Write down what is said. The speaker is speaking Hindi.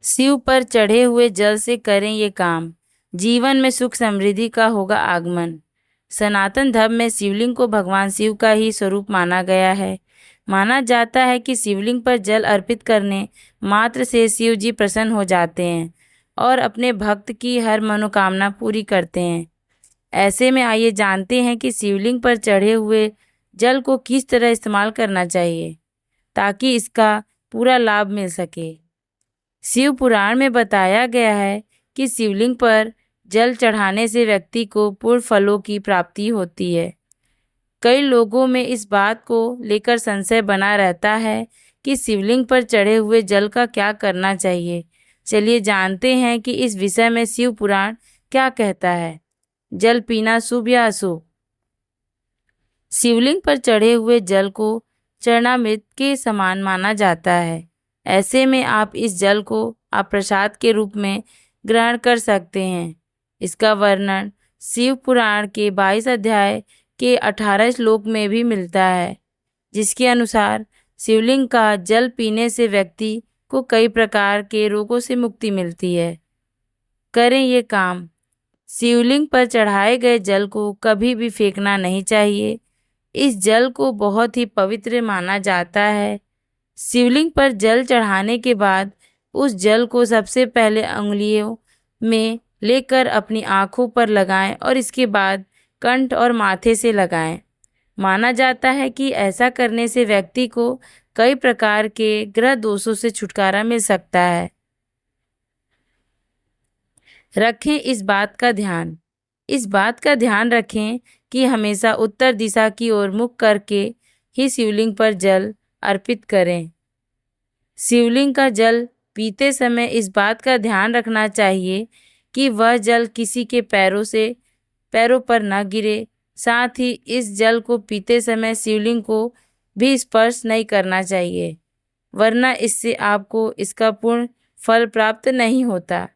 शिव पर चढ़े हुए जल से करें ये काम, जीवन में सुख समृद्धि का होगा आगमन। सनातन धर्म में शिवलिंग को भगवान शिव का ही स्वरूप माना गया है। माना जाता है कि शिवलिंग पर जल अर्पित करने मात्र से शिव जी प्रसन्न हो जाते हैं और अपने भक्त की हर मनोकामना पूरी करते हैं। ऐसे में आइए जानते हैं कि शिवलिंग पर चढ़े हुए जल को किस तरह इस्तेमाल करना चाहिए ताकि इसका पूरा लाभ मिल सके। शिव पुराण में बताया गया है कि शिवलिंग पर जल चढ़ाने से व्यक्ति को पूर्ण फलों की प्राप्ति होती है। कई लोगों में इस बात को लेकर संशय बना रहता है कि शिवलिंग पर चढ़े हुए जल का क्या करना चाहिए। चलिए जानते हैं कि इस विषय में शिव पुराण क्या कहता है। जल पीना शुभ या अशुभ? शिवलिंग पर चढ़े हुए जल को चरणामृत के समान माना जाता है। ऐसे में आप इस जल को आप प्रसाद के रूप में ग्रहण कर सकते हैं। इसका वर्णन शिव पुराण के 22 अध्याय के 18 श्लोक में भी मिलता है, जिसके अनुसार शिवलिंग का जल पीने से व्यक्ति को कई प्रकार के रोगों से मुक्ति मिलती है। करें ये काम। शिवलिंग पर चढ़ाए गए जल को कभी भी फेंकना नहीं चाहिए। इस जल को बहुत ही पवित्र माना जाता है। शिवलिंग पर जल चढ़ाने के बाद उस जल को सबसे पहले अंगुलियों में लेकर अपनी आँखों पर लगाएं और इसके बाद कंठ और माथे से लगाएं। माना जाता है कि ऐसा करने से व्यक्ति को कई प्रकार के ग्रह दोषों से छुटकारा मिल सकता है। रखें इस बात का ध्यान रखें कि हमेशा उत्तर दिशा की ओर मुख करके ही शिवलिंग पर जल अर्पित करें। शिवलिंग का जल पीते समय इस बात का ध्यान रखना चाहिए कि वह जल किसी के पैरों पर न गिरे। साथ ही इस जल को पीते समय शिवलिंग को भी स्पर्श नहीं करना चाहिए, वरना इससे आपको इसका पूर्ण फल प्राप्त नहीं होता।